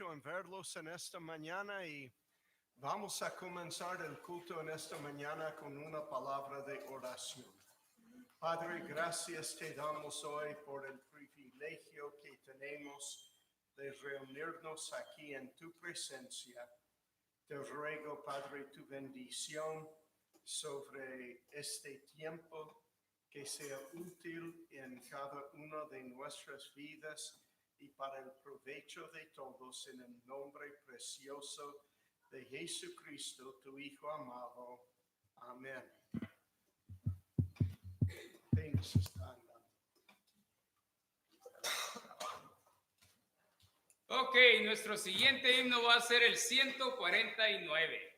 En verlos en esta mañana y vamos a comenzar el culto en esta mañana con una palabra de oración. Padre, gracias te damos hoy por el privilegio que tenemos de reunirnos aquí en tu presencia. Te ruego, Padre, tu bendición sobre este tiempo, que sea útil en cada una de nuestras vidas y para el provecho de todos, en el nombre precioso de Jesucristo, tu Hijo amado. Amén. Ok, nuestro siguiente himno va a ser el 149.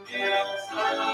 Dios,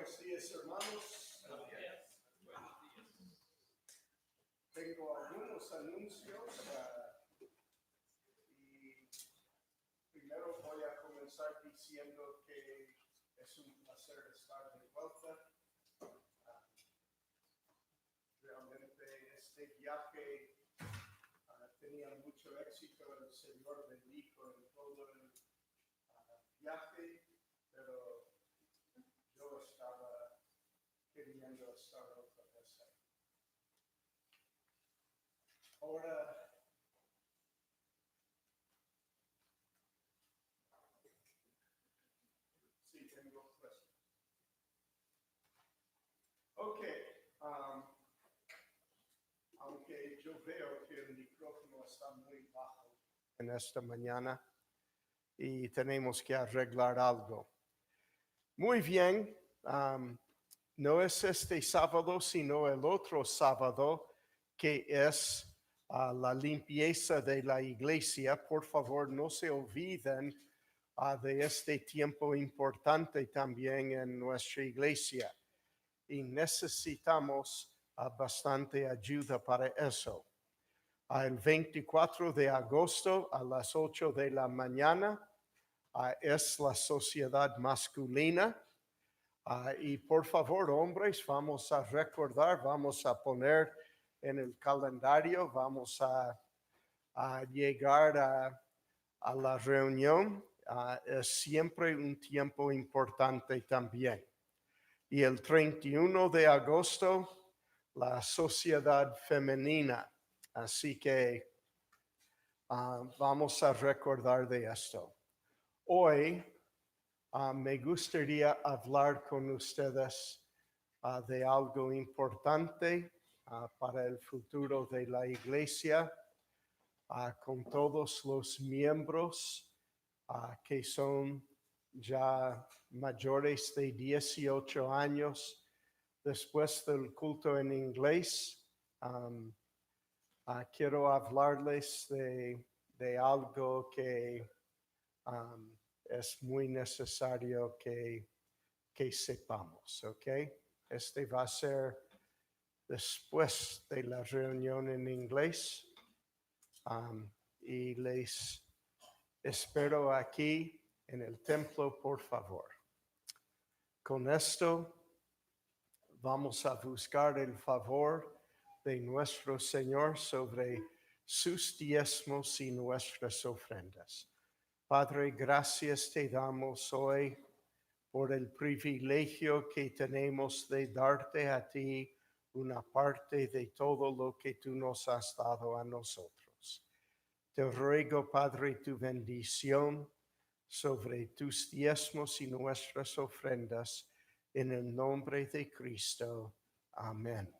Buenos días, hermanos. Tengo algunos anuncios y primero voy a comenzar diciendo que es un placer estar de vuelta. Realmente este viaje tenía mucho éxito. El Señor bendijo en todo el viaje, pero yo estaba queriendo estar otra vez ahí. Ahora, sí, tengo puesto. Ok, aunque yo veo que el micrófono está muy bajo en esta mañana y tenemos que arreglar algo. Muy bien, no es este sábado, sino el otro sábado, que es la limpieza de la iglesia. Por favor, no se olviden de este tiempo importante también en nuestra iglesia. Y necesitamos bastante ayuda para eso. El 24 de agosto a las 8 de la mañana es la sociedad masculina. Y por favor, hombres, vamos a recordar, vamos a poner en el calendario, vamos a llegar a la reunión. Es siempre un tiempo importante también. Y el 31 de agosto, la sociedad femenina. Así que vamos a recordar de esto. Hoy me gustaría hablar con ustedes de algo importante para el futuro de la iglesia, con todos los miembros que son ya mayores de 18 años. Después del culto en inglés, quiero hablarles de algo que es muy necesario que sepamos, ¿ok? Este va a ser después de la reunión en inglés y les espero aquí en el templo, por favor. Con esto vamos a buscar el favor de nuestro Señor sobre sus diezmos y nuestras ofrendas. Padre, gracias te damos hoy por el privilegio que tenemos de darte a ti una parte de todo lo que tú nos has dado a nosotros. Te ruego, Padre, tu bendición sobre tus diezmos y nuestras ofrendas, en el nombre de Cristo. Amén.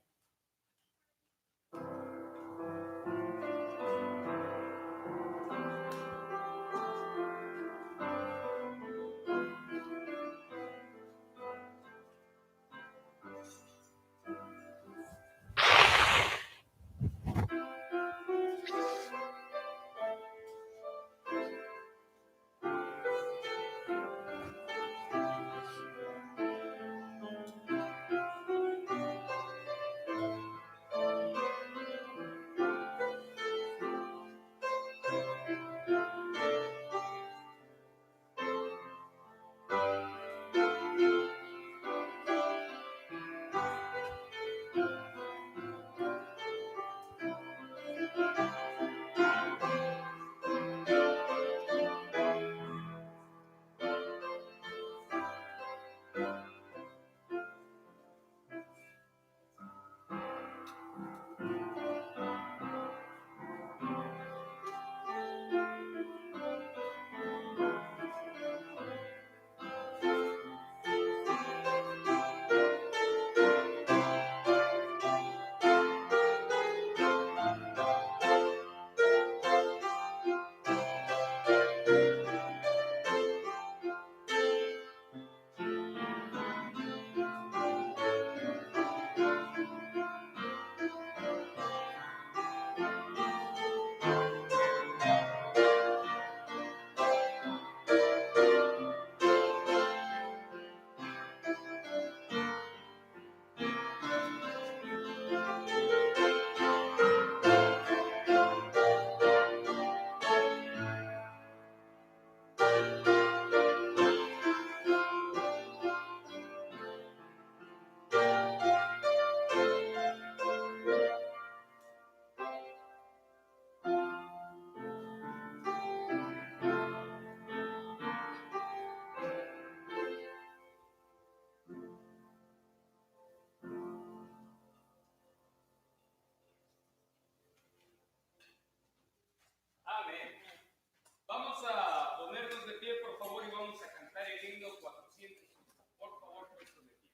himno 400. Por favor, puestos de pie.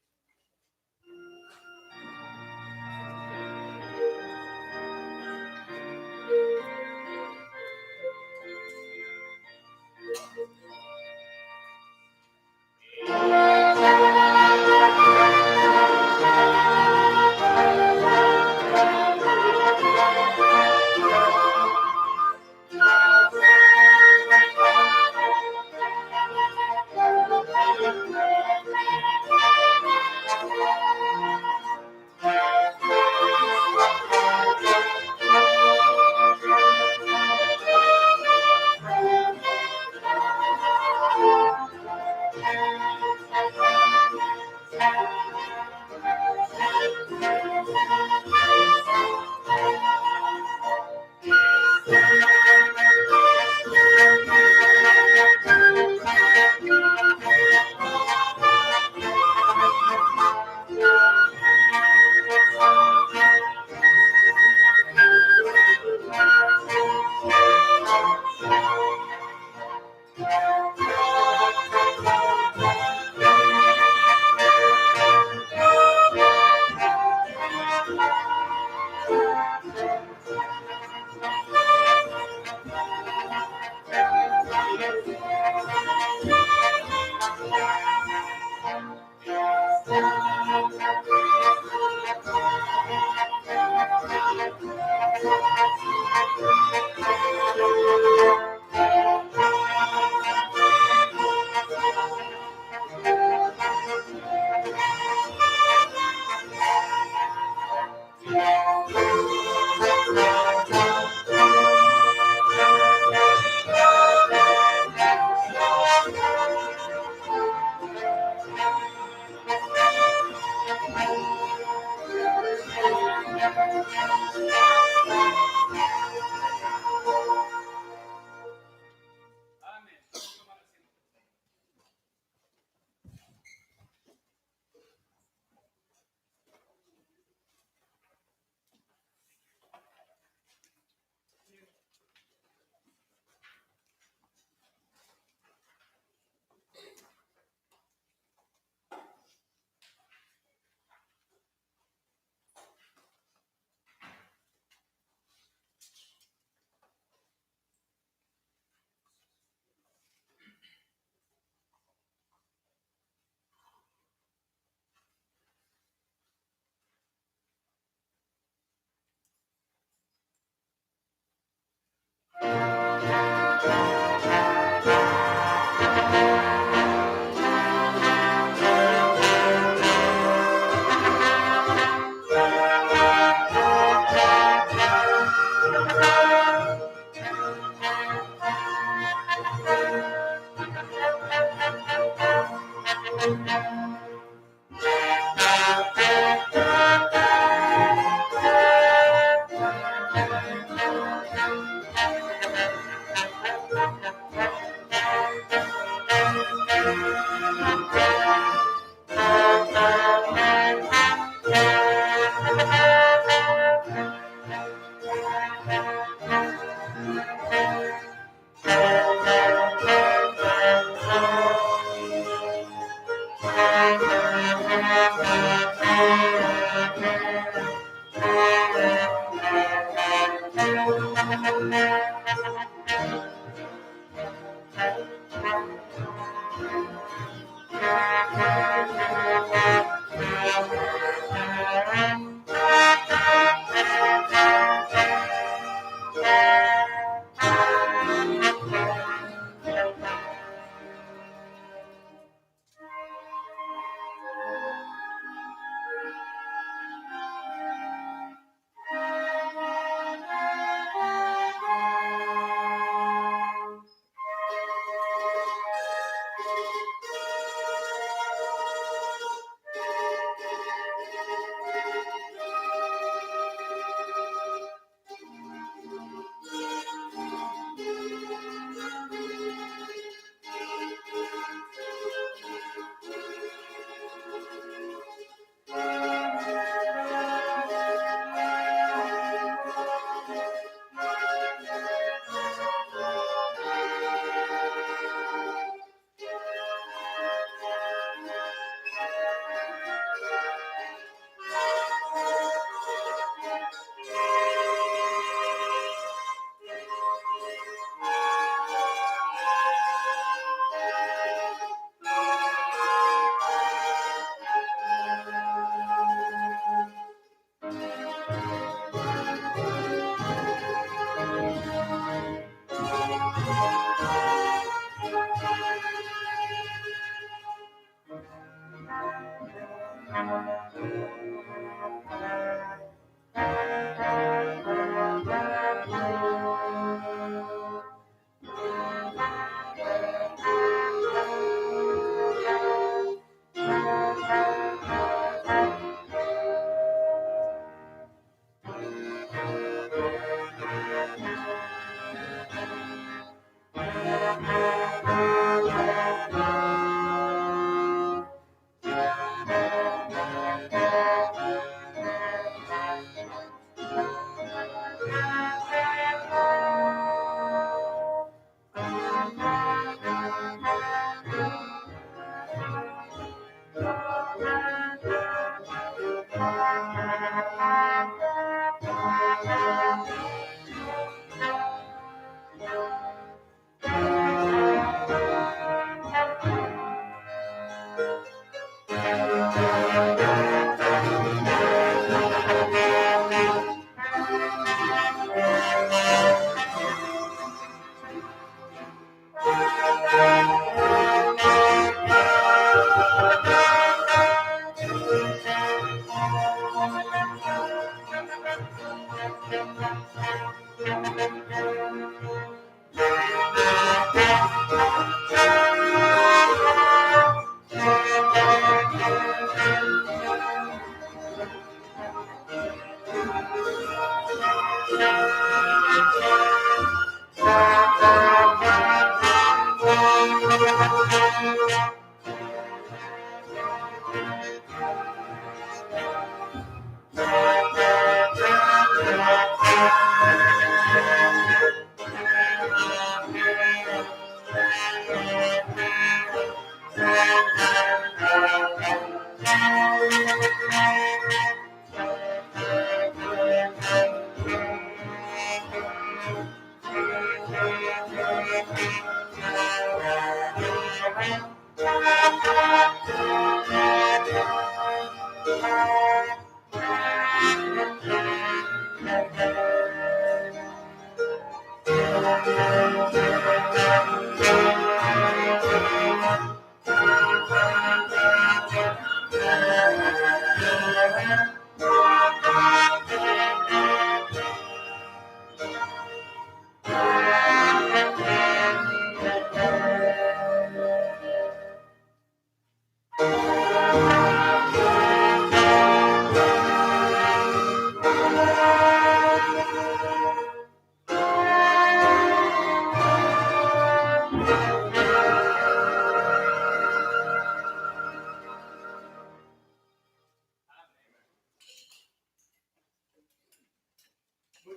Amén. Tomar asiento.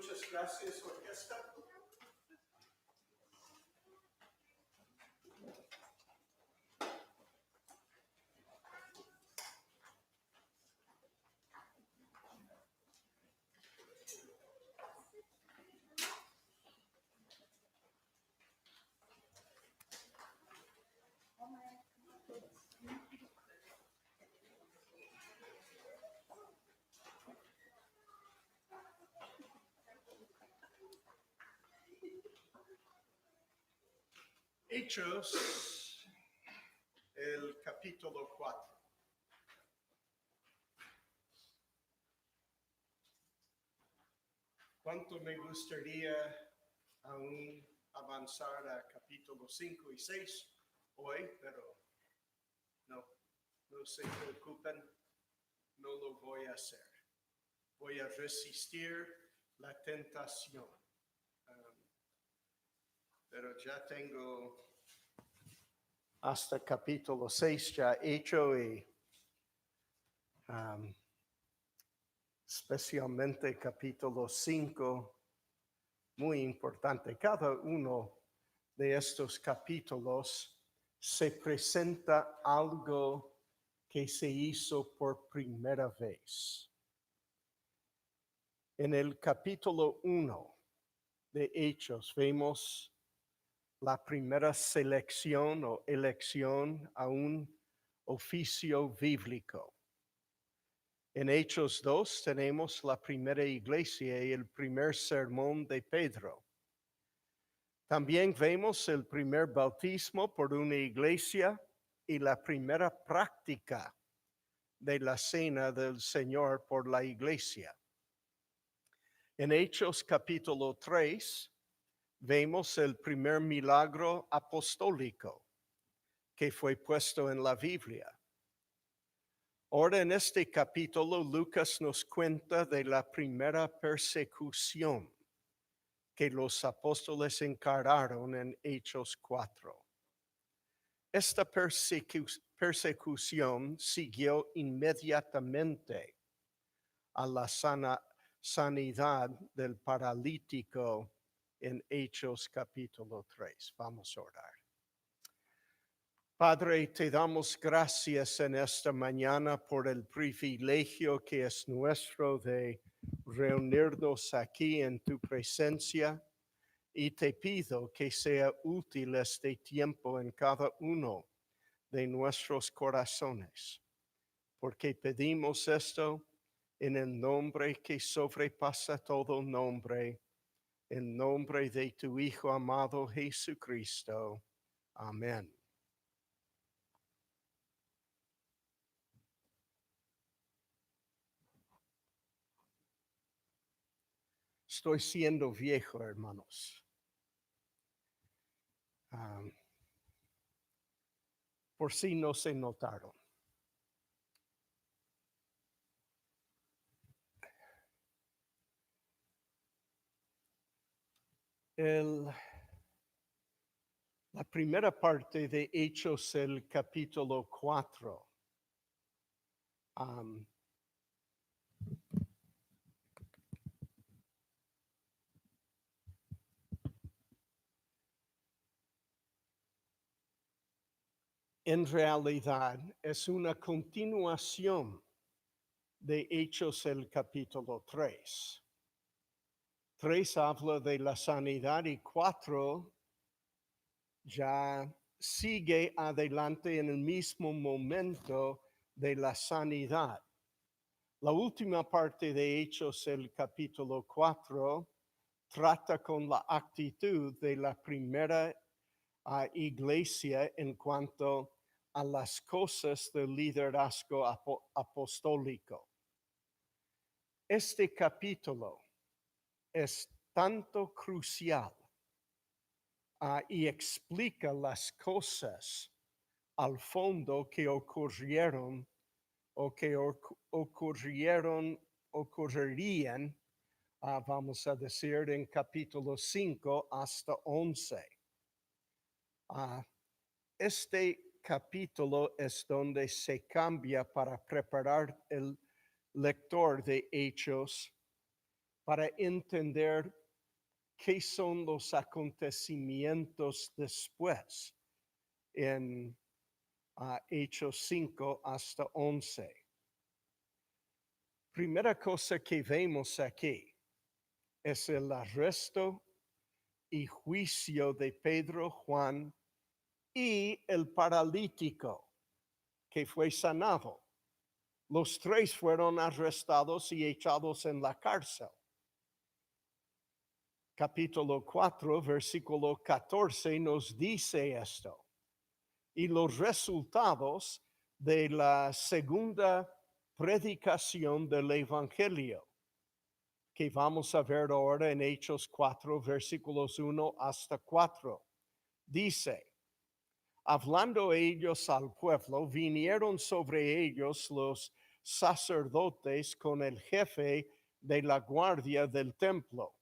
Muchas gracias, orquesta. Hechos, el capítulo 4. ¿Cuánto me gustaría aún avanzar a capítulo 5 y 6 hoy? Pero no se preocupen, no lo voy a hacer. Voy a resistir la tentación. Pero ya tengo hasta capítulo 6 ya hecho y especialmente capítulo 5, muy importante. Cada uno de estos capítulos se presenta algo que se hizo por primera vez. En el capítulo 1 de Hechos vemos la primera selección o elección a un oficio bíblico. En Hechos 2 tenemos la primera iglesia y el primer sermón de Pedro. También vemos el primer bautismo por una iglesia y la primera práctica de la cena del Señor por la iglesia. En Hechos capítulo 3 vemos el primer milagro apostólico que fue puesto en la Biblia. Ahora en este capítulo Lucas nos cuenta de la primera persecución que los apóstoles encargaron en Hechos 4. Esta persecución siguió inmediatamente a la sanidad del paralítico en Hechos capítulo 3. Vamos a orar. Padre, te damos gracias en esta mañana por el privilegio que es nuestro de reunirnos aquí en tu presencia y te pido que sea útil este tiempo en cada uno de nuestros corazones, porque pedimos esto en el nombre que sobrepasa todo nombre, en nombre de tu Hijo amado Jesucristo. Amén. Estoy siendo viejo, hermanos. Por si no se notaron. La primera parte de Hechos, el capítulo 4. En realidad es una continuación de Hechos, el capítulo 3. 3 habla de la sanidad y 4 ya sigue adelante en el mismo momento de la sanidad. La última parte de Hechos, el capítulo 4, trata con la actitud de la primera iglesia en cuanto a las cosas del liderazgo apostólico. Este capítulo es tanto crucial y explica las cosas al fondo que ocurrieron o que ocurrirían, vamos a decir, en capítulo 5 hasta 11. Este capítulo es donde se cambia para preparar el lector de Hechos para entender qué son los acontecimientos después en Hechos 5 hasta 11. Primera cosa que vemos aquí es el arresto y juicio de Pedro, Juan y el paralítico que fue sanado. Los 3 fueron arrestados y echados en la cárcel. Capítulo 4, versículo 14 nos dice esto. Y los resultados de la segunda predicación del Evangelio, que vamos a ver ahora en Hechos 4, versículos 1 hasta 4. Dice, hablando ellos al pueblo, vinieron sobre ellos los sacerdotes con el jefe de la guardia del templo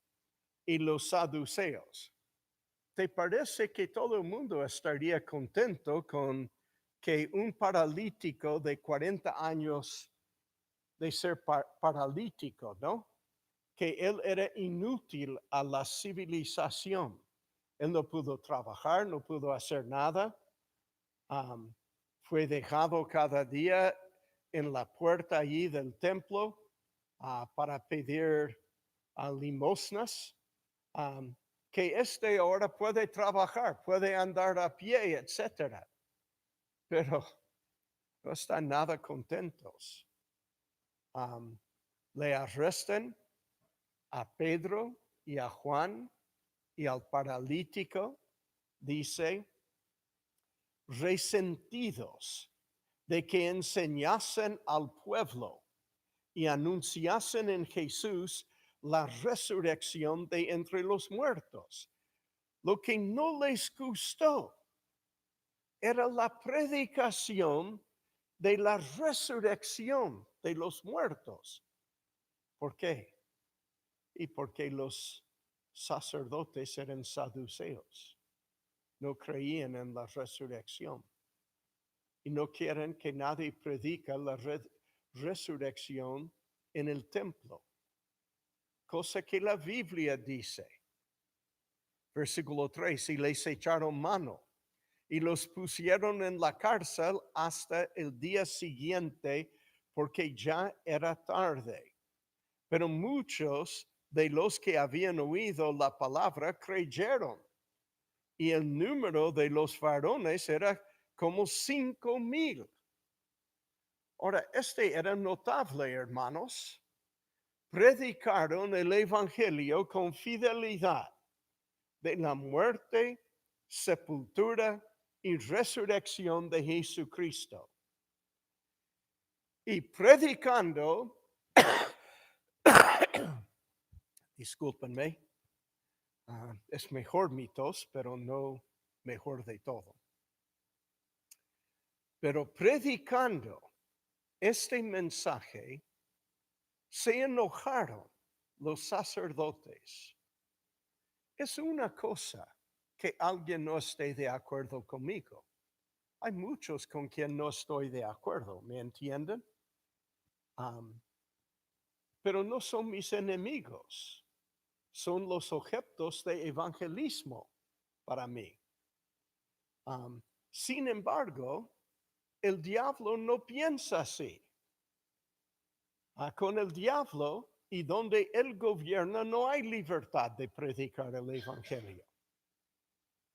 y los saduceos. ¿Te parece que todo el mundo estaría contento con que un paralítico de 40 años de ser paralítico, ¿no? Que él era inútil a la civilización. Él no pudo trabajar, no pudo hacer nada. Fue dejado cada día en la puerta allí del templo para pedir limosnas. Que ahora puede trabajar, puede andar a pie, etcétera. Pero no están nada contentos. Le arrestan a Pedro y a Juan y al paralítico, dice, resentidos de que enseñasen al pueblo y anunciasen en Jesús la resurrección de entre los muertos. Lo que no les gustó era la predicación de la resurrección de los muertos. ¿Por qué? Y porque los sacerdotes eran saduceos. No creían en la resurrección. Y no quieren que nadie predica la resurrección en el templo. Cosa que la Biblia dice. Versículo 3, y les echaron mano y los pusieron en la cárcel hasta el día siguiente porque ya era tarde. Pero muchos de los que habían oído la palabra creyeron. Y el número de los varones era como 5,000. Ahora, era notable, hermanos. Predicaron el evangelio con fidelidad de la muerte, sepultura y resurrección de Jesucristo. Y predicando, Discúlpenme. Es mejor mi tos, pero no mejor de todo. Pero predicando este mensaje, se enojaron los sacerdotes. Es una cosa que alguien no esté de acuerdo conmigo. Hay muchos con quien no estoy de acuerdo, ¿me entienden? Pero no son mis enemigos, son los objetos de evangelismo para mí. Sin embargo, el diablo no piensa así. Con el diablo y donde él gobierna no hay libertad de predicar el evangelio.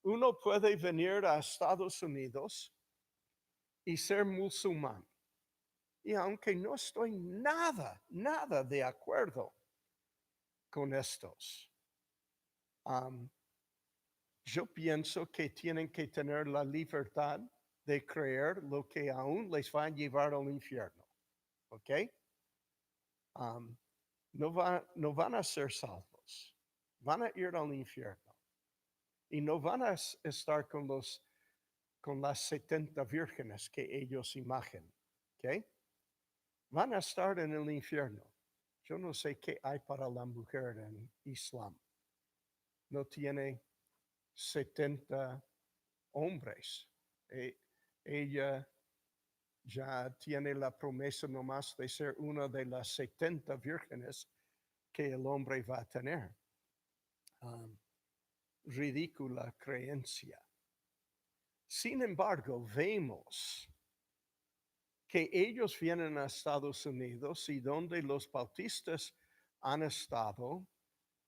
Uno puede venir a Estados Unidos y ser musulmán. Y aunque no estoy nada de acuerdo con estos, yo pienso que tienen que tener la libertad de creer lo que aún les va a llevar al infierno. ¿Ok? No van a ser salvos. Van a ir al infierno. Y no van a estar con las 70 vírgenes que ellos imaginan. ¿Ok? Van a estar en el infierno. Yo no sé qué hay para la mujer en Islam. No tiene 70 hombres. Ella ya tiene la promesa nomás de ser una de las 70 vírgenes que el hombre va a tener. Ridícula creencia. Sin embargo, vemos que ellos vienen a Estados Unidos y donde los bautistas han estado,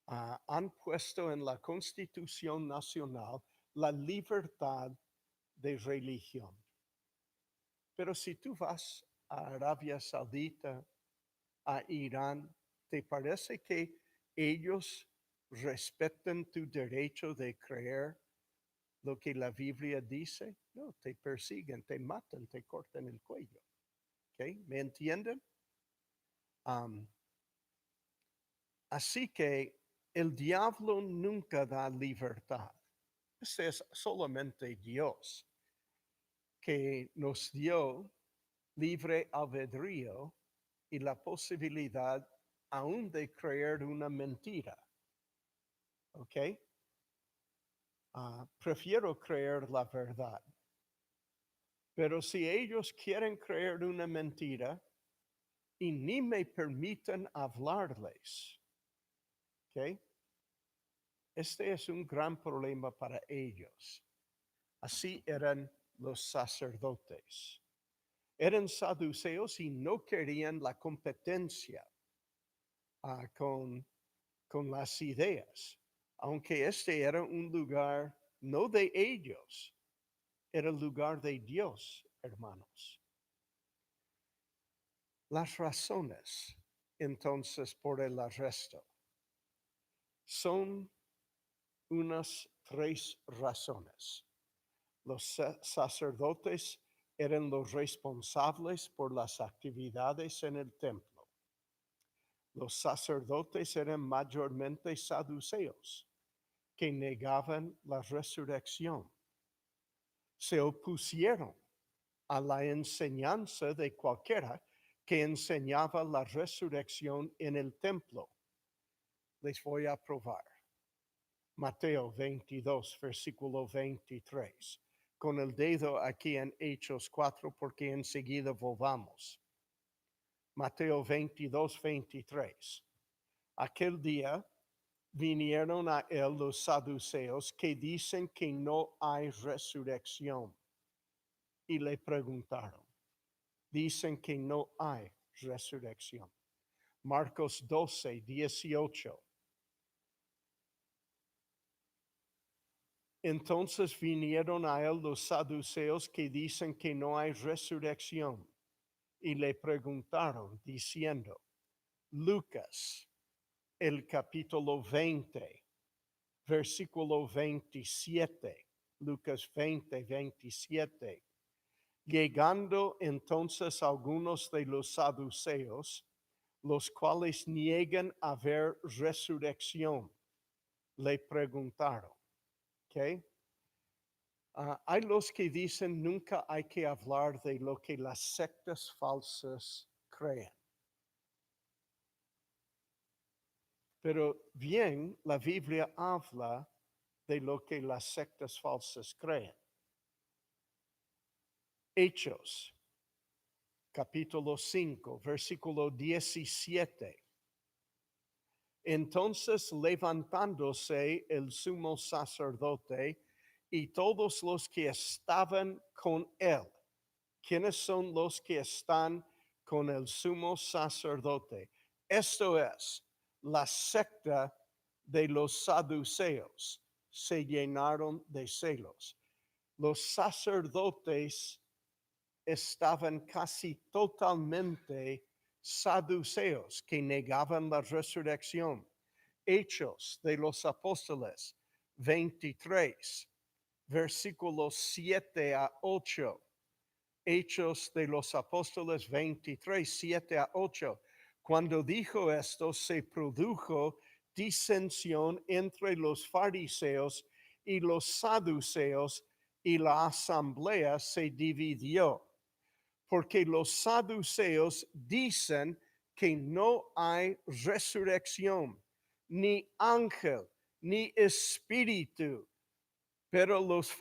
han puesto en la Constitución Nacional la libertad de religión. Pero si tú vas a Arabia Saudita, a Irán, ¿te parece que ellos respetan tu derecho de creer lo que la Biblia dice? No, te persiguen, te matan, te cortan el cuello. ¿Okay? ¿Me entienden? Así que el diablo nunca da libertad. Ese es solamente Dios que nos dio libre albedrío y la posibilidad aún de creer una mentira. ¿Ok? Prefiero creer la verdad. Pero si ellos quieren creer una mentira y ni me permiten hablarles, ¿ok? Este es un gran problema para ellos. Así eran los sacerdotes. Eran saduceos y no querían la competencia con las ideas, aunque este era un lugar no de ellos, era el lugar de Dios, hermanos. Las razones, entonces, por el arresto son unas 3 razones. Los sacerdotes eran los responsables por las actividades en el templo. Los sacerdotes eran mayormente saduceos, que negaban la resurrección. Se opusieron a la enseñanza de cualquiera que enseñaba la resurrección en el templo. Les voy a probar. Mateo 22, versículo 23. Con el dedo aquí en Hechos 4, porque enseguida volvamos. Mateo 22, 23. Aquel día vinieron a él los saduceos que dicen que no hay resurrección. Y le preguntaron. Dicen que no hay resurrección. Marcos 12, 18. Entonces vinieron a él los saduceos que dicen que no hay resurrección y le preguntaron diciendo, Lucas, el capítulo 20, versículo 27, Lucas 20, 27. Llegando entonces algunos de los saduceos, los cuales niegan haber resurrección. Le preguntaron. ¿Ok? Hay los que dicen nunca hay que hablar de lo que las sectas falsas creen. Pero bien, la Biblia habla de lo que las sectas falsas creen. Hechos, capítulo 5, versículo 17. Entonces levantándose el sumo sacerdote y todos los que estaban con él. ¿Quiénes son los que están con el sumo sacerdote? Esto es, la secta de los saduceos se llenaron de celos. Los sacerdotes estaban casi totalmente saduceos que negaban la resurrección. Hechos de los Apóstoles 23, versículos 7 a 8. Hechos de los Apóstoles 23, 7 a 8. Cuando dijo esto, se produjo disensión entre los fariseos y los saduceos, y la asamblea se dividió. Porque los saduceos dicen que no hay resurrección, ni ángel, ni espíritu. Pero los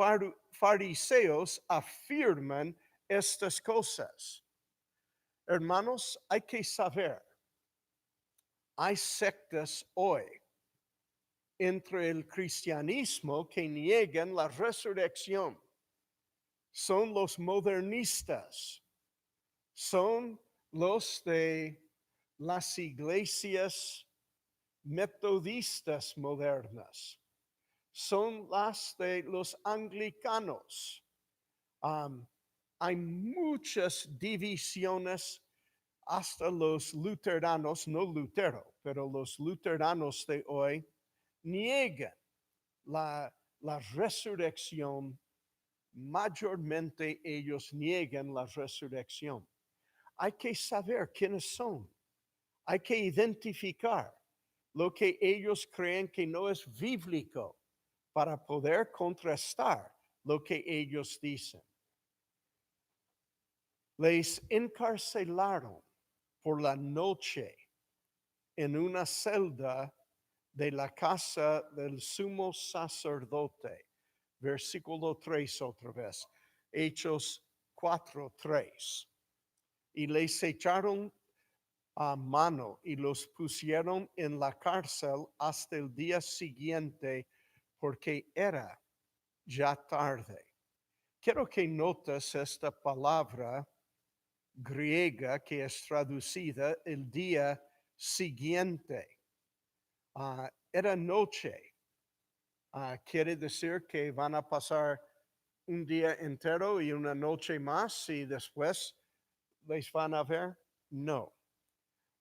fariseos afirman estas cosas. Hermanos, hay que saber, hay sectas hoy entre el cristianismo que niegan la resurrección. Son los modernistas, son los de las iglesias metodistas modernas, son las de los anglicanos. Hay muchas divisiones, hasta los luteranos, no Lutero, pero los luteranos de hoy niegan la resurrección. Mayormente ellos niegan la resurrección. Hay que saber quiénes son. Hay que identificar lo que ellos creen que no es bíblico para poder contrastar lo que ellos dicen. Les encarcelaron por la noche en una celda de la casa del sumo sacerdote. Versículo 3 otra vez. Hechos 4:3. Y les echaron a mano y los pusieron en la cárcel hasta el día siguiente, porque era ya tarde. Quiero que notes esta palabra griega que es traducida el día siguiente. Era noche. Quiere decir que van a pasar un día entero y una noche más y después les van a ver. No.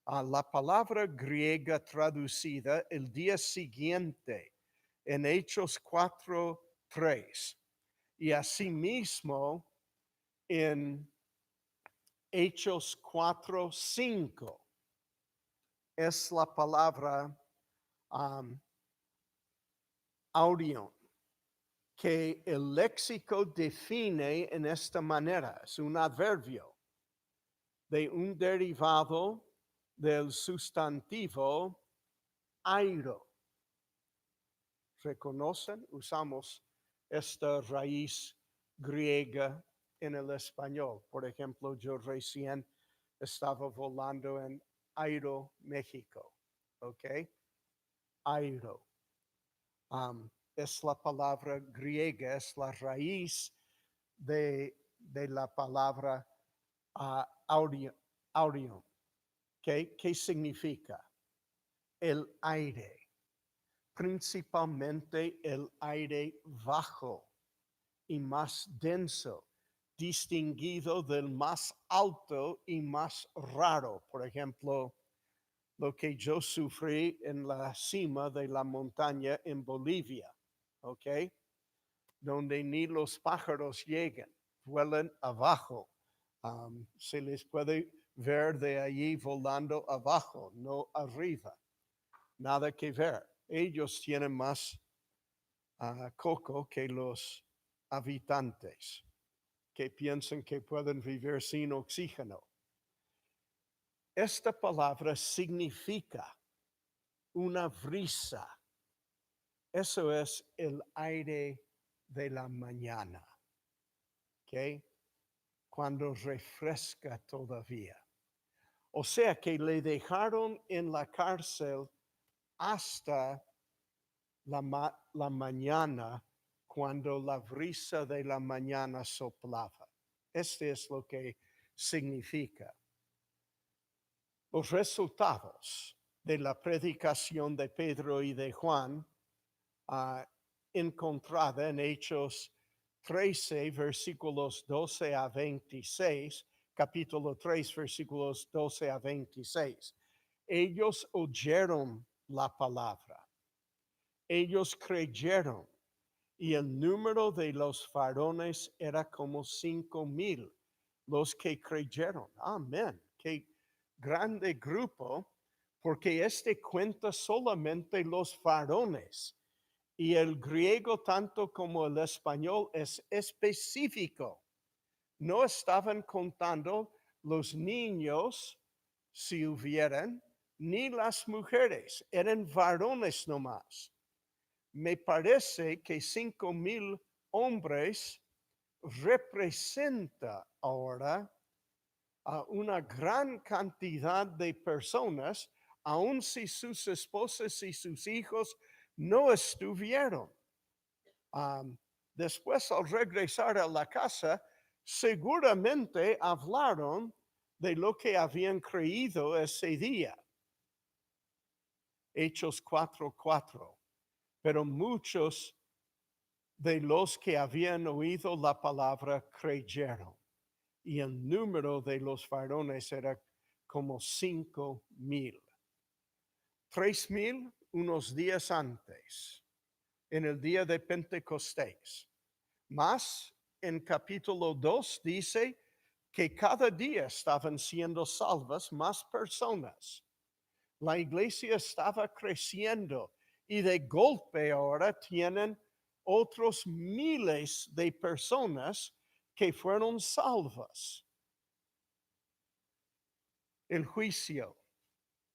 La palabra griega traducida el día siguiente en Hechos 4:3 y asimismo en Hechos 4:5 es la palabra audion, que el léxico define en esta manera. Es un adverbio de un derivado del sustantivo airo. ¿Reconocen? Usamos esta raíz griega en el español. Por ejemplo, yo recién estaba volando en Airo, México. ¿Ok? Airo. Es la palabra griega, es la raíz de la palabra audion. ¿Qué significa? El aire. Principalmente el aire bajo y más denso, distinguido del más alto y más raro. Por ejemplo, lo que yo sufrí en la cima de la montaña en Bolivia, ¿ok? Donde ni los pájaros llegan, vuelan abajo. Se les puede ver de allí volando abajo, no arriba. Nada que ver. Ellos tienen más coco que los habitantes, que piensan que pueden vivir sin oxígeno. Esta palabra significa una brisa. Eso es el aire de la mañana, ¿ok? Cuando refresca todavía. O sea que le dejaron en la cárcel hasta la mañana, cuando la brisa de la mañana soplaba. Este es lo que significa. Los resultados de la predicación de Pedro y de Juan, encontrada en Hechos 13, versículos 12 a 26, capítulo 3, versículos 12 a 26. Ellos oyeron la palabra. Ellos creyeron y el número de los varones era como 5,000 los que creyeron. Amén. Qué grande grupo, porque este cuenta solamente los varones. Y el griego, tanto como el español, es específico. No estaban contando los niños, si hubieran, ni las mujeres, eran varones nomás. Me parece que 5,000 hombres representa ahora a una gran cantidad de personas, aun si sus esposas y sus hijos no estuvieron. Después, al regresar a la casa, seguramente hablaron de lo que habían creído ese día. Hechos 4:4. Pero muchos de los que habían oído la palabra creyeron, y el número de los varones era como 5,000. 3,000 unos días antes, en el día de Pentecostés. Más en capítulo 2 dice que cada día estaban siendo salvas más personas. La iglesia estaba creciendo y de golpe ahora tienen otros miles de personas que fueron salvas. El juicio,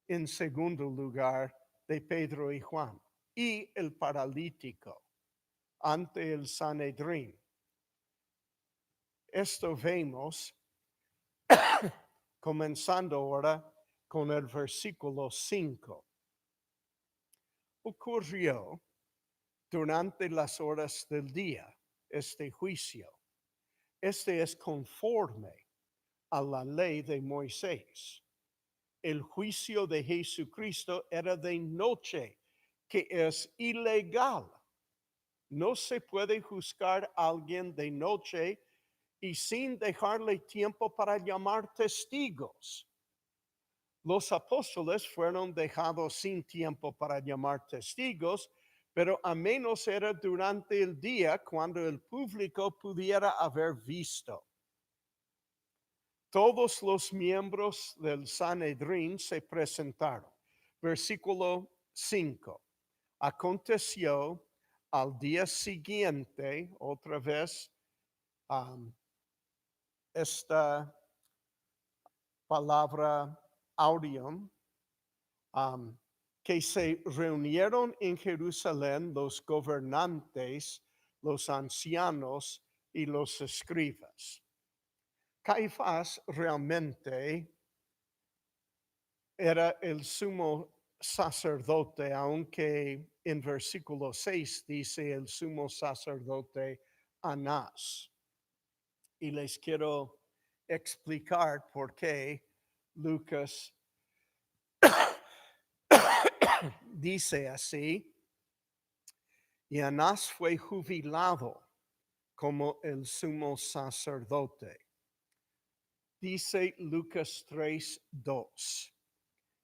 en segundo lugar, de Pedro y Juan, y el paralítico ante el Sanedrín. Esto vemos comenzando ahora con el versículo 5. Ocurrió durante las horas del día este juicio. Este es conforme a la ley de Moisés. El juicio de Jesucristo era de noche, que es ilegal. No se puede juzgar a alguien de noche y sin dejarle tiempo para llamar testigos. Los apóstoles fueron dejados sin tiempo para llamar testigos, pero a menos era durante el día cuando el público pudiera haber visto. Todos los miembros del Sanedrín se presentaron. Versículo 5. Aconteció al día siguiente, otra vez, esta palabra audium, que se reunieron en Jerusalén los gobernantes, los ancianos y los escribas. Caifás realmente era el sumo sacerdote, aunque en versículo 6 dice el sumo sacerdote Anás. Y les quiero explicar por qué Lucas dice así. Y Anás fue jubilado como el sumo sacerdote. Dice Lucas 3:2.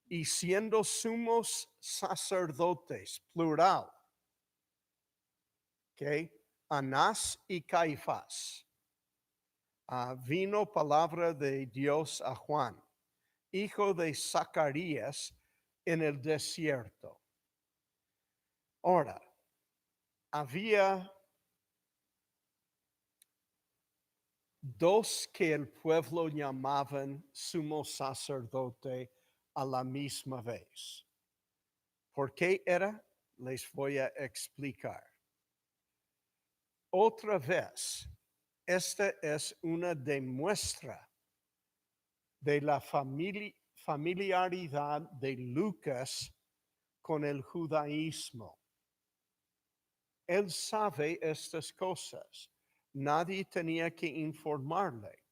Y siendo sumos sacerdotes, plural, ¿ok? Anás y Caifás. Vino palabra de Dios a Juan. hijo de Zacarías, en el desierto. Ahora, había dos que el pueblo llamaban sumo sacerdote a la misma vez. ¿Por qué era? Les voy a explicar. Otra vez, esta es una demuestra de la familiaridad de Lucas con el judaísmo. Él sabe estas cosas. Nadie tenía que informarle.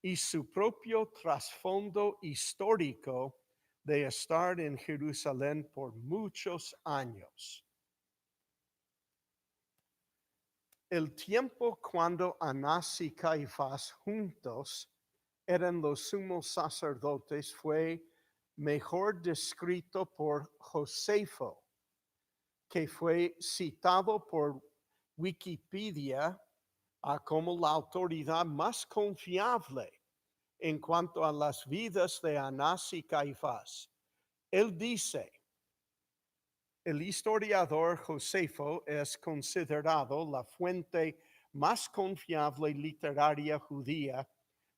Y su propio trasfondo histórico de estar en Jerusalén por muchos años. El tiempo cuando Anás y Caifás juntos eran los sumos sacerdotes fue mejor descrito por Josefo, que fue citado por Wikipedia como la autoridad más confiable en cuanto a las vidas de Anás y Caifás. Él dice, el historiador Josefo es considerado la fuente más confiable literaria judía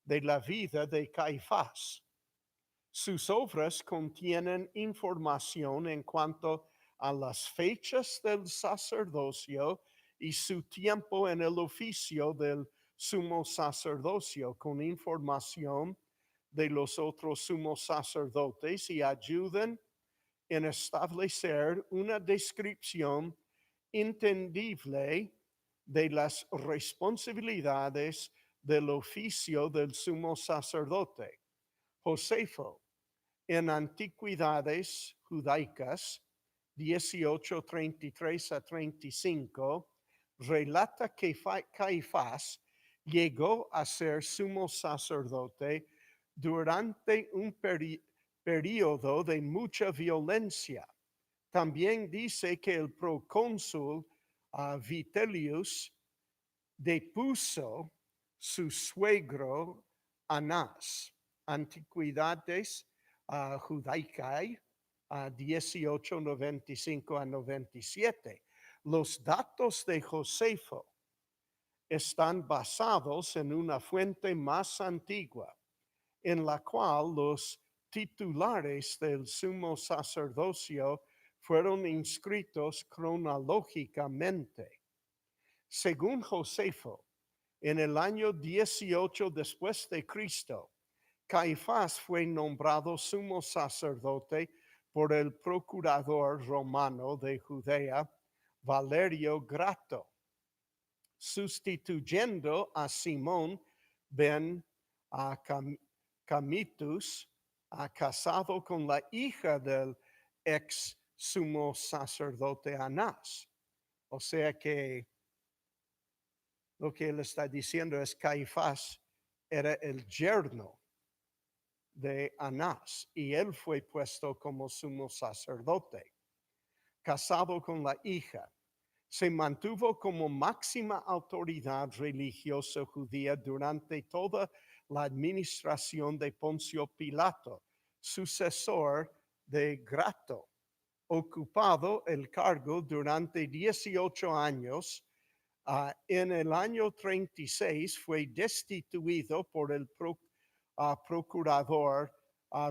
de la vida de Caifás. Sus obras contienen información en cuanto a las fechas del sacerdocio y su tiempo en el oficio del sumo sacerdocio, con información de los otros sumos sacerdotes, y ayudan en establecer una descripción entendible de las responsabilidades del oficio del sumo sacerdote. Josefo, en Antigüedades Judaicas 18:33 a 35, relata que Caifás llegó a ser sumo sacerdote durante un periodo de mucha violencia. También dice que el procónsul Vitellius depuso su suegro Anás. Antigüedades Judaicae 18:95 a 97. Los datos de Josefo están basados en una fuente más antigua, en la cual los titulares del sumo sacerdocio fueron inscritos cronológicamente. Según Josefo, en el año 18 después de Cristo, Caifás fue nombrado sumo sacerdote por el procurador romano de Judea, Valerio Grato, sustituyendo a Simón ben Camitus, casado con la hija del ex sumo sacerdote Anás. O sea que lo que él está diciendo es que Caifás era el yerno de Anás y él fue puesto como sumo sacerdote, casado con la hija. Se mantuvo como máxima autoridad religiosa judía durante toda la administración de Poncio Pilato, sucesor de Grato, ocupado el cargo durante 18 años. En el año 36 fue destituido por el procurador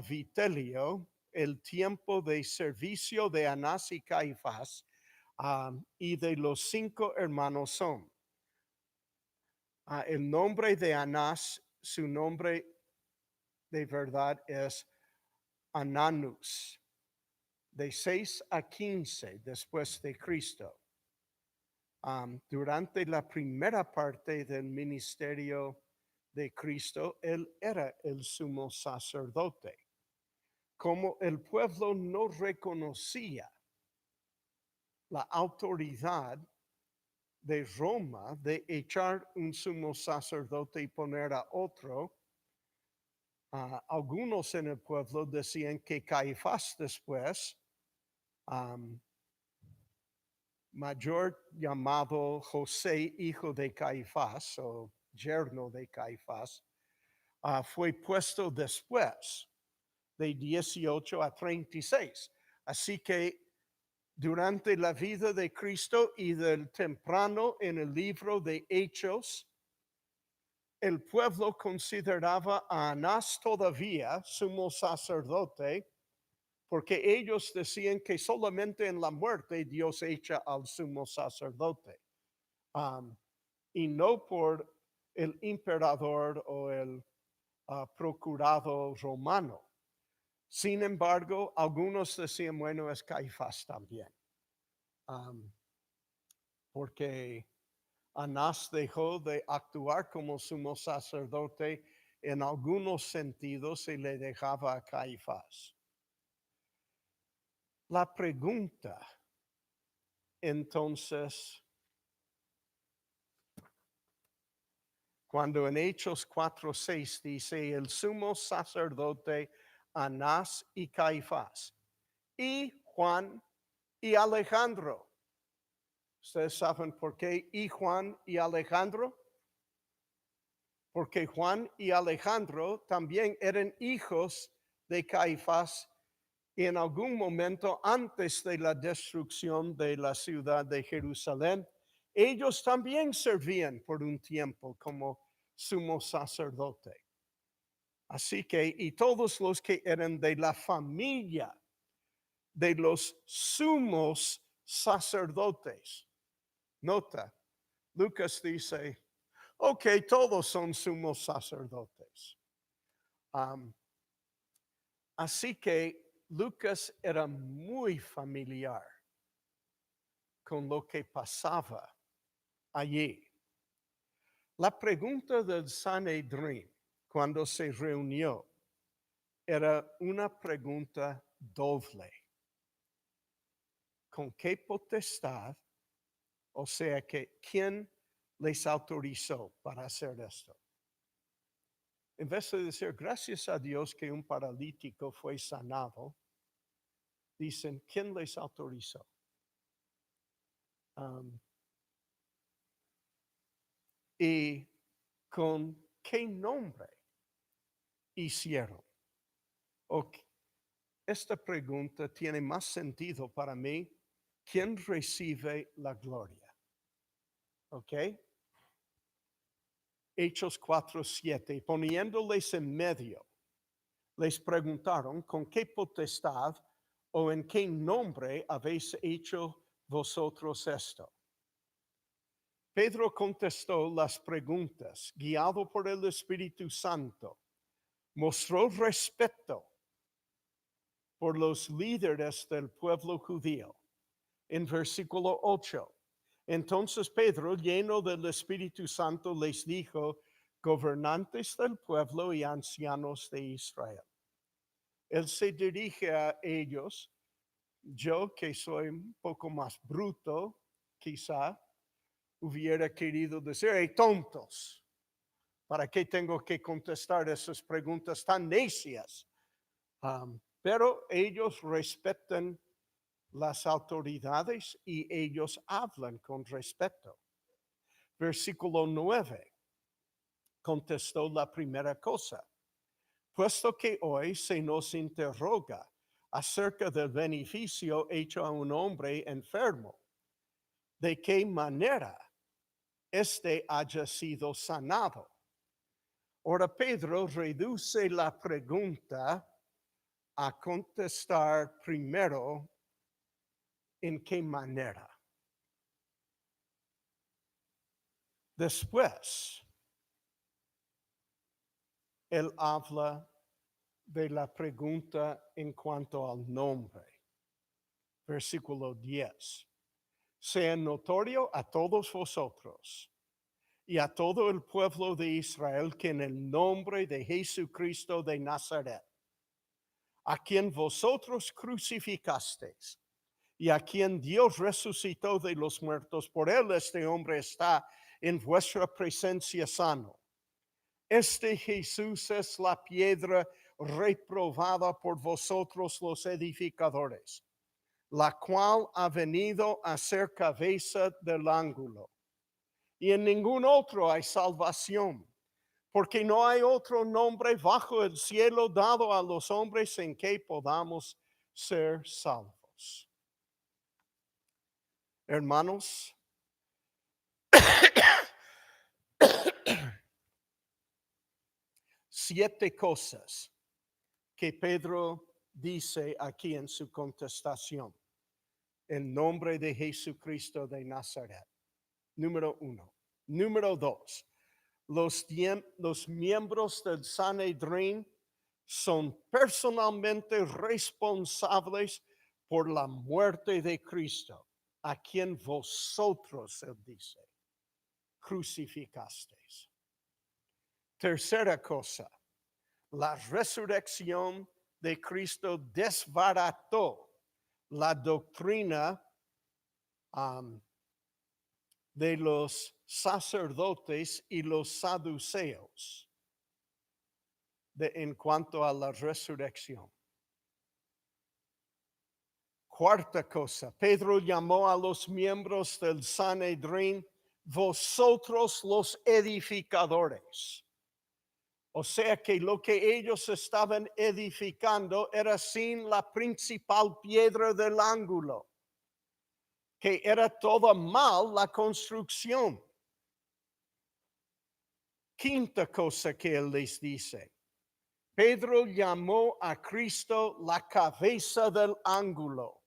Vitelio. El tiempo de servicio de Anás y Caifás y de los 5 hermanos son el nombre de Anás, su nombre de verdad es Ananus, de 6 a 15 después de Cristo. Durante la primera parte del ministerio de Cristo, él era el sumo sacerdote. Como el pueblo no reconocía la autoridad de Roma de echar un sumo sacerdote y poner a otro, algunos en el pueblo decían que Caifás después, mayor llamado José, hijo de Caifás o yerno de Caifás, fue puesto después. de 18 a 36. Así que durante la vida de Cristo y del temprano en el libro de Hechos, el pueblo consideraba a Anás todavía sumo sacerdote, porque ellos decían que solamente en la muerte Dios echa al sumo sacerdote, y no por el emperador o el procurado romano. Sin embargo, algunos decían, bueno, es Caifás también, porque Anás dejó de actuar como sumo sacerdote en algunos sentidos y le dejaba a Caifás. La pregunta, entonces, cuando en Hechos 4:6 dice el sumo sacerdote Anás y Caifás, y Juan y Alejandro. ¿Ustedes saben por qué y Juan y Alejandro? Porque Juan y Alejandro también eran hijos de Caifás y en algún momento antes de la destrucción de la ciudad de Jerusalén, ellos también servían por un tiempo como sumo sacerdote. Así que, y todos los que eran de la familia de los sumos sacerdotes. Nota, Lucas dice, ok, todos son sumos sacerdotes. Así que Lucas era muy familiar con lo que pasaba allí. La pregunta del Sanedrín cuando se reunió era una pregunta doble. ¿Con qué potestad? O sea que, ¿quién les autorizó para hacer esto? En vez de decir, gracias a Dios que un paralítico fue sanado, dicen, ¿quién les autorizó? ¿Y con qué nombre hicieron? Esta pregunta tiene más sentido para mí. ¿Quién recibe la gloria? ¿Ok? Hechos 4:7, poniéndoles en medio, les preguntaron, ¿con qué potestad o en qué nombre habéis hecho vosotros esto? Pedro contestó las preguntas, guiado por el Espíritu Santo. Mostró respeto por los líderes del pueblo judío. En versículo 8. Entonces Pedro, lleno del Espíritu Santo, les dijo, gobernantes del pueblo y ancianos de Israel. Él se dirige a ellos. Yo, que soy un poco más bruto, quizá hubiera querido decir, hey, tontos, ¿para qué tengo que contestar esas preguntas tan necias? Pero ellos respetan las autoridades y ellos hablan con respeto. Versículo 9. Contestó la primera cosa. Puesto que hoy se nos interroga acerca del beneficio hecho a un hombre enfermo, ¿de qué manera éste haya sido sanado? Ahora Pedro reduce la pregunta a contestar primero en qué manera. Después, él habla de la pregunta en cuanto al nombre. Versículo 10. Sea notorio a todos vosotros y a todo el pueblo de Israel que en el nombre de Jesucristo de Nazaret, a quien vosotros crucificasteis y a quien Dios resucitó de los muertos, por él este hombre está en vuestra presencia sano. Este Jesús es la piedra reprobada por vosotros los edificadores, la cual ha venido a ser cabeza del ángulo. Y en ningún otro hay salvación, porque no hay otro nombre bajo el cielo dado a los hombres en que podamos ser salvos. Hermanos, 7 cosas que Pedro dice aquí en su contestación. El nombre de Jesucristo de Nazaret. Número 1. Número 2. Los miembros del Sanedrín son personalmente responsables por la muerte de Cristo, a quien vosotros, él dice, crucificasteis. Tercera cosa, la resurrección de Cristo desbarató la doctrina de los sacerdotes y los saduceos en cuanto a la resurrección. Cuarta cosa, Pedro llamó a los miembros del Sanedrín vosotros los edificadores. O sea que lo que ellos estaban edificando era sin la principal piedra del ángulo, que era toda mal la construcción. Quinta cosa que él les dice, Pedro llamó a Cristo la cabeza del ángulo,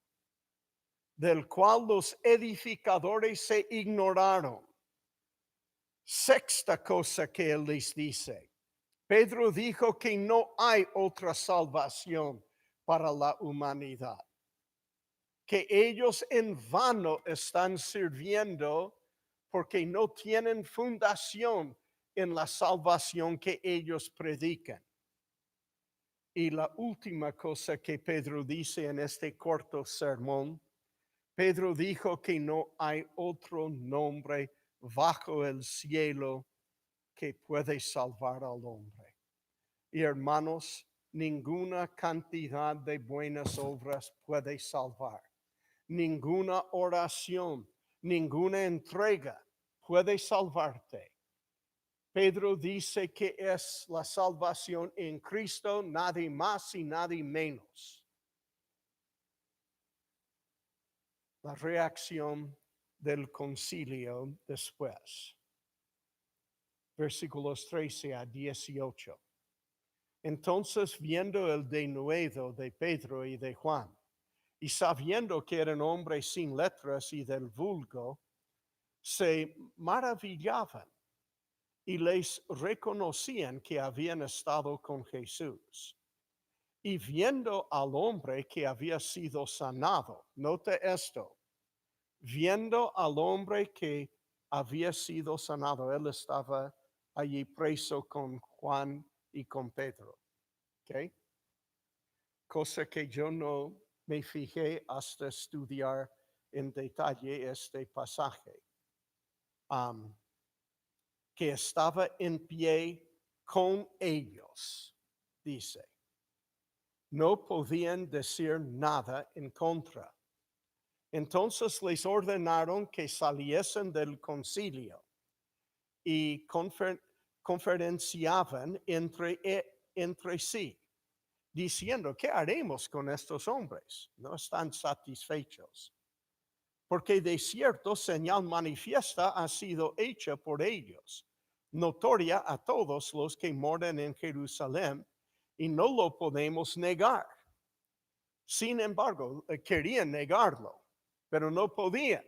del cual los edificadores se ignoraron. Sexta cosa que él les dice, Pedro dijo que no hay otra salvación para la humanidad, que ellos en vano están sirviendo porque no tienen fundación en la salvación que ellos predican. Y la última cosa que Pedro dice en este corto sermón, Pedro dijo que no hay otro nombre bajo el cielo que puede salvar al hombre. Y hermanos, ninguna cantidad de buenas obras puede salvar. Ninguna oración, ninguna entrega puede salvarte. Pedro dice que es la salvación en Cristo, nadie más y nadie menos. La reacción del concilio después. Versículos 13 a 18. Entonces, viendo el denuedo de Pedro y de Juan, y sabiendo que eran hombres sin letras y del vulgo, se maravillaban y les reconocían que habían estado con Jesús. Y viendo al hombre que había sido sanado, note esto, viendo al hombre que había sido sanado, él estaba allí preso con Juan y con Pedro. ¿Ok? Cosa que yo no me fijé hasta estudiar en detalle este pasaje. Que estaba en pie con ellos, dice. No podían decir nada en contra. Entonces les ordenaron que saliesen del concilio y conferenciaban entre sí, diciendo, ¿qué haremos con estos hombres? No están satisfechos. Porque de cierto señal manifiesta ha sido hecha por ellos, notoria a todos los que moran en Jerusalén, y no lo podemos negar. Sin embargo, querían negarlo, pero no podían,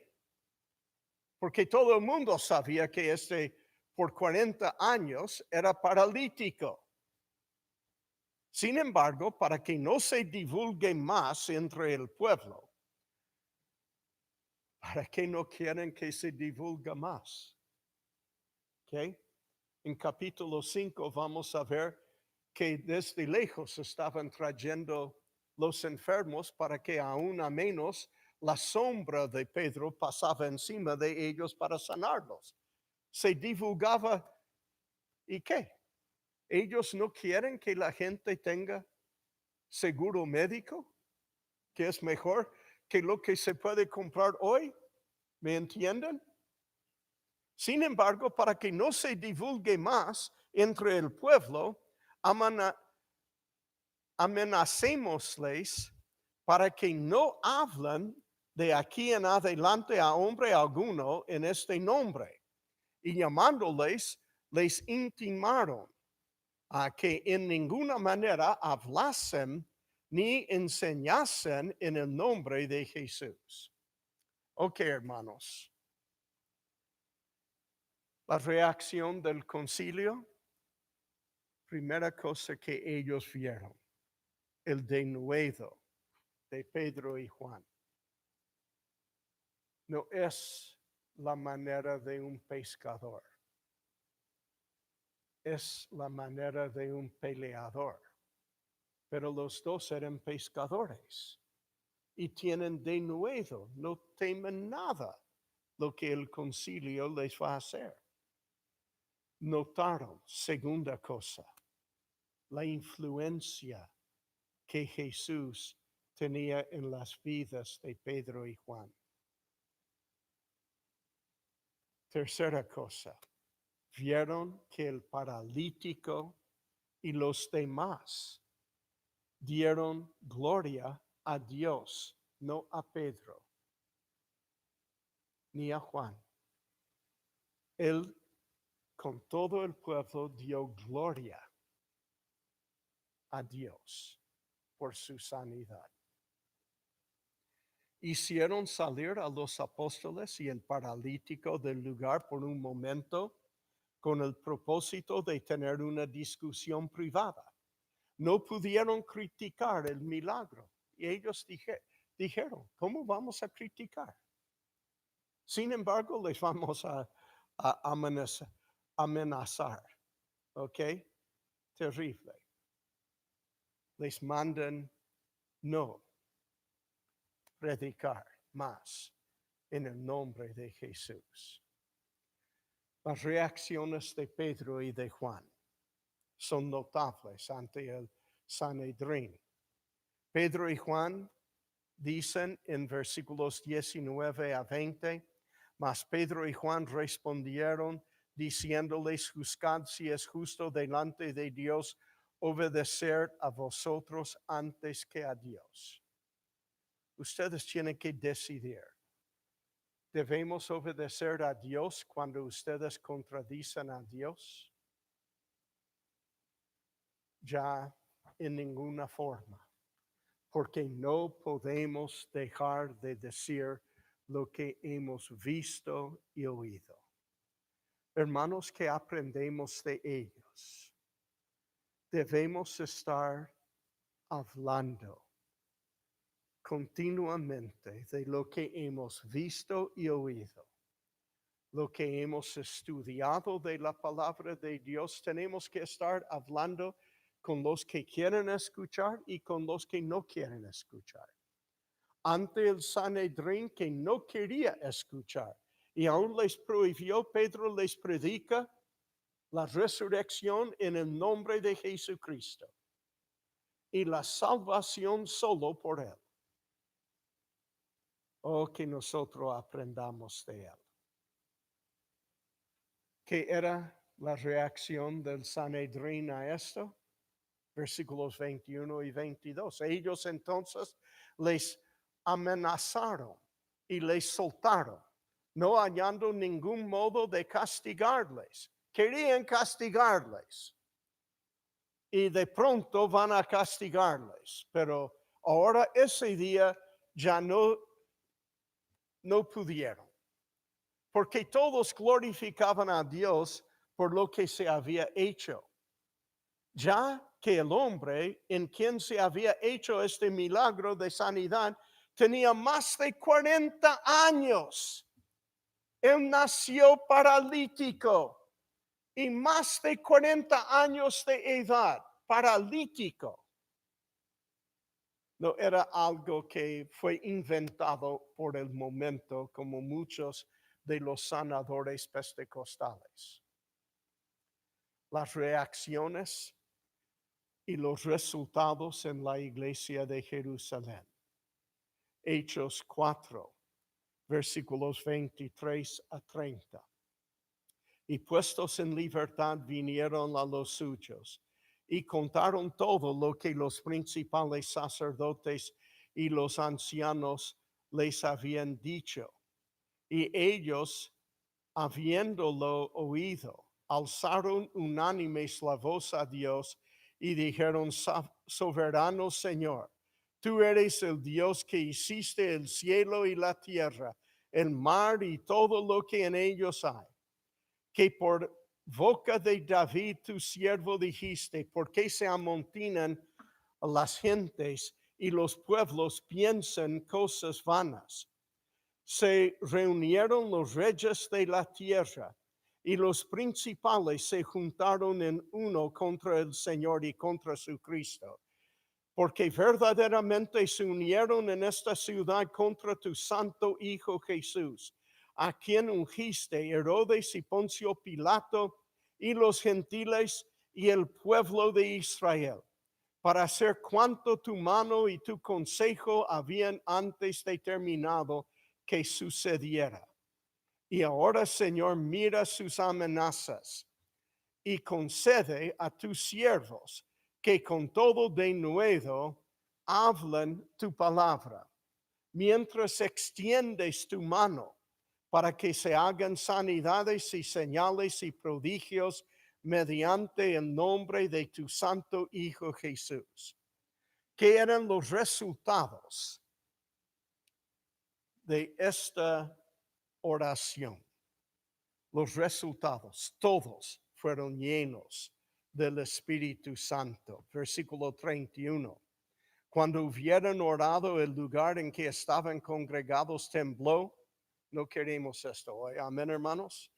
porque todo el mundo sabía que por 40 años era paralítico. Sin embargo, para que no se divulgue más entre el pueblo, ¿para qué no quieren que se divulgue más? ¿Ok? En capítulo 5 vamos a ver que desde lejos estaban trayendo los enfermos para que aún a menos la sombra de Pedro pasaba encima de ellos para sanarlos. Se divulgaba, ¿y qué? ¿Ellos no quieren que la gente tenga seguro médico? ¿Que es mejor que lo que se puede comprar hoy? ¿Me entienden? Sin embargo, para que no se divulgue más, entre el pueblo, amenacémosles para que no hablen de aquí en adelante a hombre alguno en este nombre. Y llamándoles, les intimaron a que en ninguna manera hablasen ni enseñasen en el nombre de Jesús. Ok, hermanos. La reacción del concilio, primera cosa que ellos vieron, el denuedo de Pedro y Juan. No es la manera de un pescador, es la manera de un peleador. Pero los dos eran pescadores y tienen denuedo, no temen nada lo que el concilio les va a hacer. Notaron, segunda cosa, la influencia que Jesús tenía en las vidas de Pedro y Juan. Tercera cosa, vieron que el paralítico y los demás dieron gloria a Dios, no a Pedro ni a Juan. Él con todo el pueblo dio gloria a Dios por su sanidad. Hicieron salir a los apóstoles y el paralítico del lugar por un momento con el propósito de tener una discusión privada. No pudieron criticar el milagro y ellos dijeron, ¿cómo vamos a criticar? Sin embargo, les vamos a amenazar. ¿Ok? Terrible. Les mandan no predicar más en el nombre de Jesús. Las reacciones de Pedro y de Juan son notables ante el Sanedrín. Pedro y Juan dicen en versículos 19 a 20, mas Pedro y Juan respondieron diciéndoles, juzgad si es justo delante de Dios obedecer a vosotros antes que a Dios. Ustedes tienen que decidir. ¿Debemos obedecer a Dios cuando ustedes contradicen a Dios? Ya en ninguna forma, porque no podemos dejar de decir lo que hemos visto y oído. Hermanos, que aprendemos de ellos. Debemos estar hablando continuamente de lo que hemos visto y oído, lo que hemos estudiado de la palabra de Dios. Tenemos que estar hablando con los que quieren escuchar y con los que no quieren escuchar. Ante el Sanedrín que no quería escuchar y aún les prohibió, Pedro les predica la resurrección en el nombre de Jesucristo y la salvación solo por él. Oh, que nosotros aprendamos de él. ¿Qué era la reacción del Sanedrín a esto? Versículos 21 y 22. Ellos entonces les amenazaron y les soltaron, no hallando ningún modo de castigarles. Querían castigarles y de pronto van a castigarles, pero ahora ese día ya no pudieron, porque todos glorificaban a Dios por lo que se había hecho. Ya que el hombre en quien se había hecho este milagro de sanidad tenía más de 40 años. Él nació paralítico y más de 40 años de edad, paralítico. No era algo que fue inventado por el momento, como muchos de los sanadores pentecostales. Las reacciones y los resultados en la iglesia de Jerusalén. Hechos 4, versículos 23 a 30. Y puestos en libertad vinieron a los suyos y contaron todo lo que los principales sacerdotes y los ancianos les habían dicho. Y ellos, habiéndolo oído, alzaron unánimes la voz a Dios y dijeron: Soberano Señor, tú eres el Dios que hiciste el cielo y la tierra, el mar y todo lo que en ellos hay, que por boca de David tu siervo dijiste: ¿por qué se amontinan las gentes y los pueblos piensan cosas vanas? Se reunieron los reyes de la tierra y los principales se juntaron en uno contra el Señor y contra su Cristo, porque verdaderamente se unieron en esta ciudad contra tu santo Hijo Jesús, a quien ungiste Herodes y Poncio Pilato y los gentiles y el pueblo de Israel, para hacer cuanto tu mano y tu consejo habían antes determinado que sucediera. Y ahora, Señor, mira sus amenazas y concede a tus siervos que con todo denuedo hablan tu palabra, mientras extiendes tu mano para que se hagan sanidades y señales y prodigios mediante el nombre de tu santo Hijo Jesús. ¿Qué eran los resultados de esta oración? Los resultados, todos fueron llenos del Espíritu Santo. Versículo 31. Cuando hubieran orado, el lugar en que estaban congregados tembló. No queremos esto hoy. Amén, hermanos.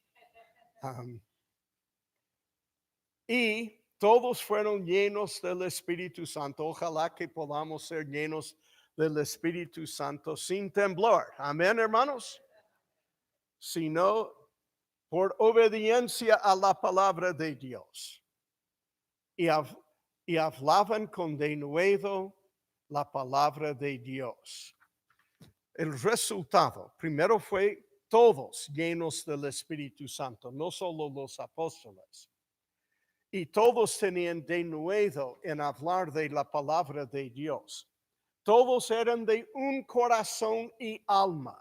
Y todos fueron llenos del Espíritu Santo. Ojalá que podamos ser llenos del Espíritu Santo sin temblor. Amén, hermanos. Sino por obediencia a la palabra de Dios. Y hablaban con denuedo la palabra de Dios. El resultado, primero fue todos llenos del Espíritu Santo, no solo los apóstoles. Y todos tenían denuedo en hablar de la palabra de Dios. Todos eran de un corazón y alma.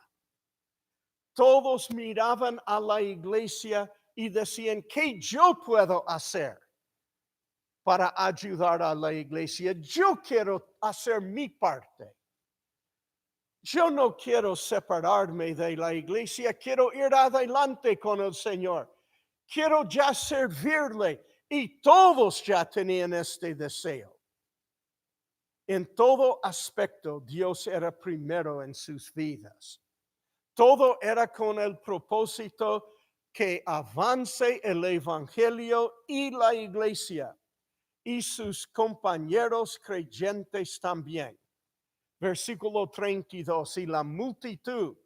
Todos miraban a la iglesia y decían: ¿qué yo puedo hacer para ayudar a la iglesia? Yo quiero hacer mi parte. Yo no quiero separarme de la iglesia, quiero ir adelante con el Señor. Quiero ya servirle. Y todos ya tenían este deseo. En todo aspecto, Dios era primero en sus vidas. Todo era con el propósito que avance el evangelio y la iglesia y sus compañeros creyentes también. Versículo 32. Y la multitud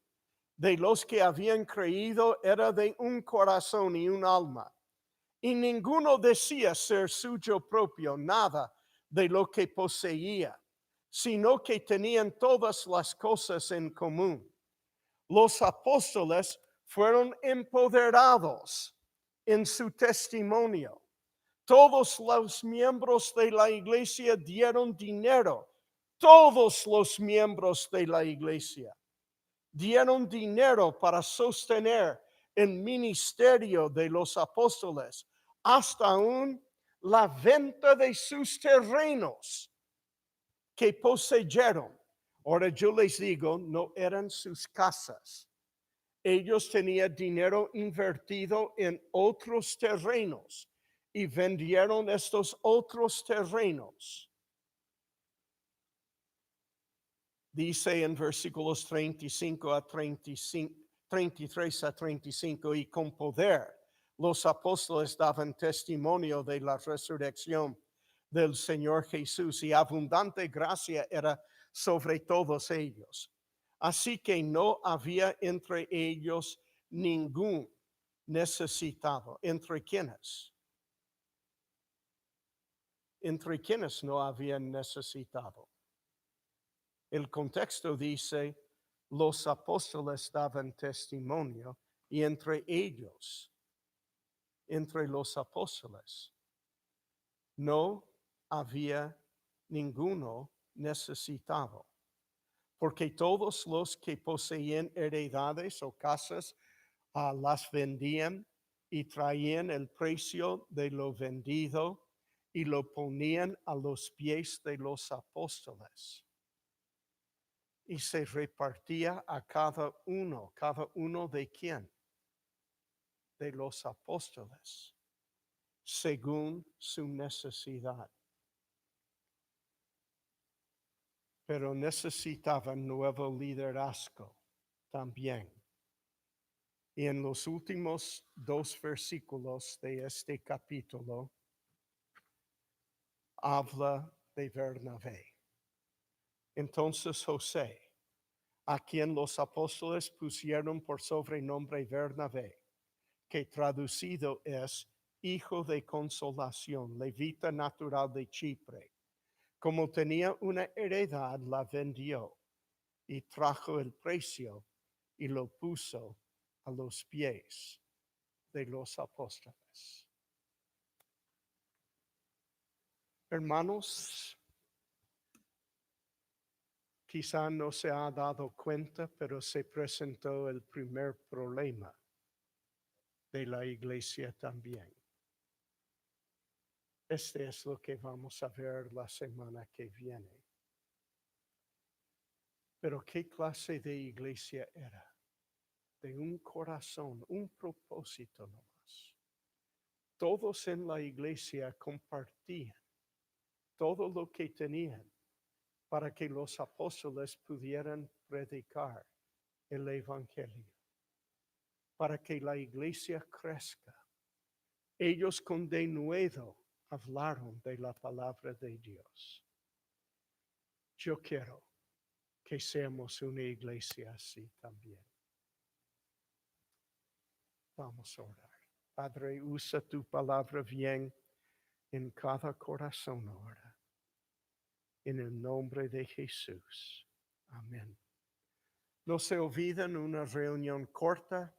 de los que habían creído era de un corazón y un alma. Y ninguno decía ser suyo propio nada de lo que poseía, sino que tenían todas las cosas en común. Los apóstoles fueron empoderados en su testimonio. Todos los miembros de la iglesia dieron dinero. Todos los miembros de la iglesia dieron dinero para sostener el ministerio de los apóstoles, hasta aún la venta de sus terrenos que poseyeron. Ahora yo les digo, no eran sus casas. Ellos tenían dinero invertido en otros terrenos y vendieron estos otros terrenos. Dice en versículos 35 a 35, 33 a 35, y con poder los apóstoles daban testimonio de la resurrección del Señor Jesús, y abundante gracia era sobre todos ellos. Así que no había entre ellos ningún necesitado. ¿Entre quiénes? ¿Entre quiénes no habían necesitado? El contexto dice: los apóstoles daban testimonio, y entre ellos entre los apóstoles. No había ninguno necesitado, porque todos los que poseían heredades o casas las vendían y traían el precio de lo vendido y lo ponían a los pies de los apóstoles. Y se repartía a cada uno de quién, de los apóstoles, según su necesidad. Pero necesitaban nuevo liderazgo también. Y en los últimos 2 versículos de este capítulo habla de Bernabé. Entonces José, a quien los apóstoles pusieron por sobrenombre Bernabé, que traducido es hijo de consolación, levita natural de Chipre, como tenía una heredad, la vendió y trajo el precio y lo puso a los pies de los apóstoles. Hermanos, quizá no se ha dado cuenta, pero se presentó el primer problema de la iglesia también. Este es lo que vamos a ver la semana que viene. Pero ¿qué clase de iglesia era? De un corazón, un propósito nomás. Todos en la iglesia compartían todo lo que tenían para que los apóstoles pudieran predicar el evangelio, para que la iglesia crezca. Ellos con denuedo hablaron de la palabra de Dios. Yo quiero que seamos una iglesia así también. Vamos a orar. Padre, usa tu palabra bien en cada corazón ahora. En el nombre de Jesús. Amén. No se olviden una reunión corta